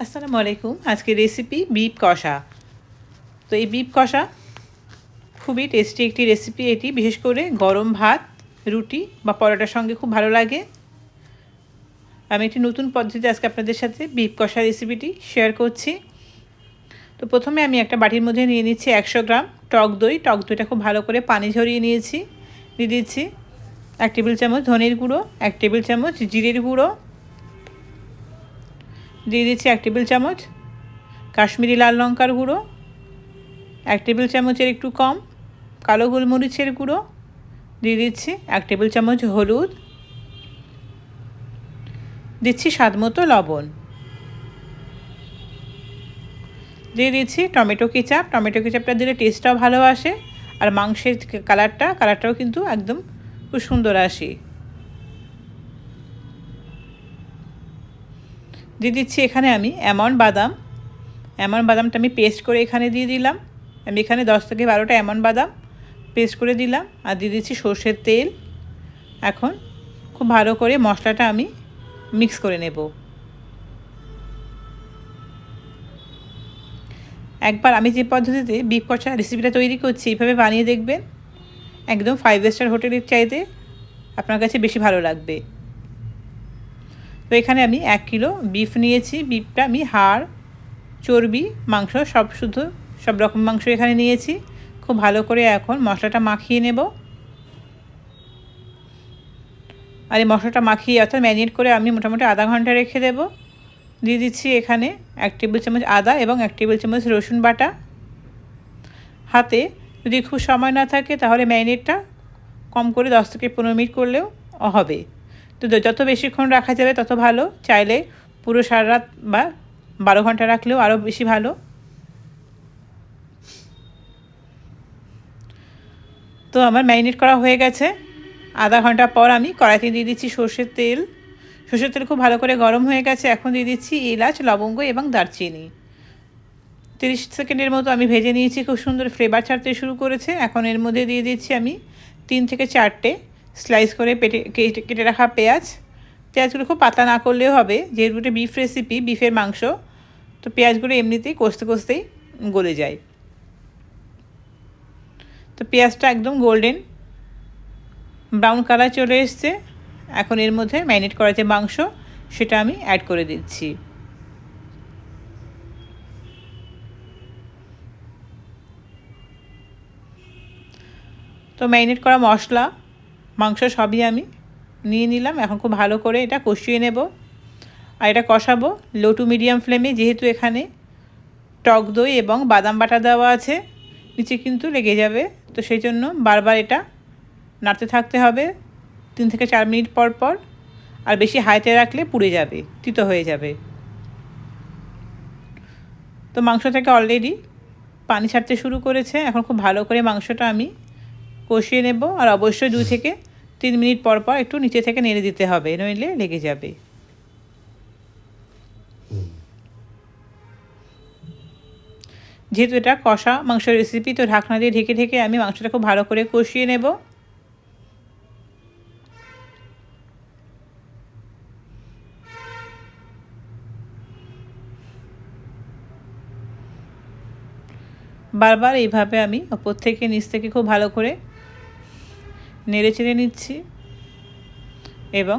আসসালামু আলাইকুম। আজকের রেসিপি বিফ কষা। তো এই বিফ কষা খুবই টেস্টি একটি রেসিপি। এটি বিশেষ করে গরম ভাত, রুটি বা পরোটার সঙ্গে খুব ভালো লাগে। আমি একটি নতুন পদ্ধতিতে আজকে আপনাদের সাথে বিফ কষা রেসিপিটি শেয়ার করছি। তো প্রথমে আমি একটা বাটির মধ্যে নিয়ে নিচ্ছি 100 গ্রাম টক দই। টক দইটা খুব ভালো করে পানি ঝরিয়ে নিয়েছি। দিয়ে দিচ্ছি 1 টেবিল চামচ ধনের গুঁড়ো, 1 টেবিল চামচ জিরের গুঁড়ো, দিয়ে দিচ্ছি 1 টেবিল চামচ কাশ্মীরি লাল লঙ্কার গুঁড়ো, 1 টেবিল চামচের একটু কম কালো গোলমরিচের গুঁড়ো, দিয়ে দিচ্ছি 1 টেবিল চামচ হলুদ, দিচ্ছি স্বাদ মতো লবণ, দিয়ে দিচ্ছি টমেটো কেচাপ। টমেটো কেচাপটা দিলে টেস্টটাও ভালো আসে আর মাংসের কালারটাও কিন্তু একদম খুব সুন্দর আসে। দিয়ে দিচ্ছি এখানে আমি আমন্ড বাদামটা আমি পেস্ট করে এখানে দিয়ে দিলাম। আমি এখানে 10 থেকে 12টা আমন্ড বাদাম পেস্ট করে দিলাম আর দিয়ে দিচ্ছি সর্ষের তেল। এখন খুব ভালো করে মশলাটা আমি মিক্স করে নেব। একবার আমি যে পদ্ধতিতে বিফ কষা রেসিপিটা তৈরি করছি এইভাবে বানিয়ে দেখবেন, একদম 5 স্টার হোটেলের চাইতে আপনার কাছে বেশি ভালো লাগবে। তো এখানে আমি 1 কিলো বিফ নিয়েছি। বিফটা আমি হাড়, চর্বি, মাংস সব রকম মাংস এখানে নিয়েছি। খুব ভালো করে এখন মশলাটা মাখিয়ে নেব। আর এই মশলাটা মাখিয়ে অর্থাৎ ম্যারিনেট করে আমি মোটামুটি আধা ঘন্টা রেখে দেব। দিয়ে দিচ্ছি এখানে 1 টেবিল চামচ আদা এবং 1 টেবিল চামচ রসুন বাটা। হাতে যদি খুব সময় না থাকে তাহলে ম্যারিনেটটা কম করে 10 থেকে 15 মিনিট করলেও হবে। তো যত বেশিক্ষণ রাখা যাবে তত ভালো। চাইলে পুরো সারা রাত বা 12 ঘন্টা রাখলেও আরও বেশি ভালো। তো আমার ম্যারিনেট করা হয়ে গেছে। আধা ঘন্টা পর আমি কড়াইতে দিয়ে দিচ্ছি সর্ষের তেল খুব ভালো করে গরম হয়ে গেছে। এখন দিয়ে দিচ্ছি এলাচ, লবঙ্গ এবং দারচিনি। 30 সেকেন্ডের মতো আমি ভেজে নিয়েছি। খুব সুন্দর ফ্লেভার ছাড়তে শুরু করেছে। এখন এর মধ্যে দিয়ে দিচ্ছি আমি 3 থেকে 4টে স্লাইস করে কেটে রাখা পেঁয়াজগুলো খুব পাতলা না করলেও হবে, যেহেতু এটা বিফ রেসিপি, বিফের মাংস, তো পেঁয়াজগুলো এমনিতেই কষতেই গলে যায়। তো পেঁয়াজটা একদম গোল্ডেন ব্রাউন কালার চলে এসছে। এখন এর মধ্যে ম্যারিনেট করা যে মাংস সেটা আমি অ্যাড করে দিচ্ছি। তো ম্যারিনেট করা মশলা, মাংস সবই আমি নিয়ে নিলাম। এখন খুব ভালো করে এটা কষিয়ে নেব আর এটা কষাবো লো টু মিডিয়াম ফ্লেমে। যেহেতু এখানে টক দই এবং বাদাম বাটা দেওয়া আছে, নিচে কিন্তু লেগে যাবে। তো সেই জন্য বারবার এটা নাড়তে থাকতে হবে 3 থেকে 4 মিনিট পর পর। আর বেশি হাইতে রাখলে পুড়ে যাবে, তিতো হয়ে যাবে। তো মাংস থেকে অলরেডি পানি ছাড়তে শুরু করেছে। এখন খুব ভালো করে মাংসটা আমি কষিয়ে নেব আর অবশ্যই 2 থেকে 3 মিনিট পর পর একটু নিচে থেকে নেড়ে দিতে হবে, নইলে লেগে যাবে। যেহেতু এটা কষা মাংস রেসিপি, তো ঢাকনা দিয়ে ঢেকে আমি মাংসটা খুব ভালো করে কষিয়ে নেব। বারবার এইভাবে আমি ওপর থেকে নিচ থেকে খুব ভালো করে নেড়ে চেড়ে নিচ্ছি এবং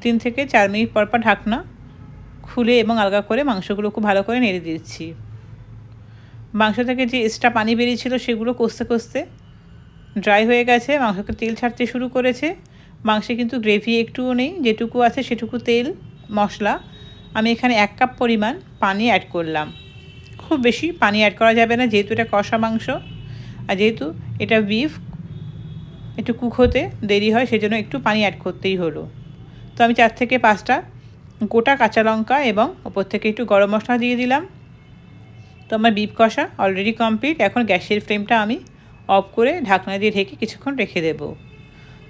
3 থেকে 4 মিনিট পর পর ঢাকনা খুলে এবং আলগা করে মাংসগুলো খুব ভালো করে নেড়ে দিচ্ছি। মাংস থেকে যে এক্সট্রা পানি বেরিয়েছিল সেগুলো কষতে ড্রাই হয়ে গেছে। মাংসকে তেল ছাড়তে শুরু করেছে। মাংসে কিন্তু গ্রেভি একটুও নেই, যেটুকু আছে সেটুকু তেল মশলা। আমি এখানে 1 কাপ পরিমাণ পানি অ্যাড করলাম। খুব বেশি পানি অ্যাড করা যাবে না, যেহেতু এটা কষা মাংস আর যেহেতু এটা বিফ একটু কুক হতে দেরি হয়, সেজন্য একটু পানি অ্যাড করতেই হলো। তো আমি 4 থেকে 5টা গোটা কাঁচা লঙ্কা এবং ওপর থেকে একটু গরম মশলা দিয়ে দিলাম। তো আমার বিফ কষা অলরেডি কমপ্লিট। এখন গ্যাসের ফ্লেমটা আমি অফ করে ঢাকনা দিয়ে ঢেকে কিছুক্ষণ রেখে দেব।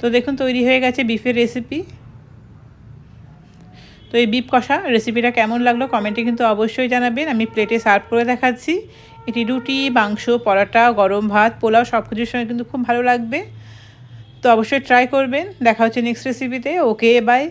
তো দেখুন তৈরি হয়ে গেছে বিফের রেসিপি। তো এই বিফ কষা রেসিপিটা কেমন লাগলো কমেন্টে কিন্তু অবশ্যই জানাবেন। আমি প্লেটে সার্ভ করে দেখাচ্ছি। এটি রুটি, মাংস, পরোটা, গরম ভাত, পোলাও সব কিছুর সঙ্গে কিন্তু খুব ভালো লাগবে। তো অবশ্যই ট্রাই করবেন। দেখা হচ্ছে নেক্সট রেসিপিতে। ওকে, বাই।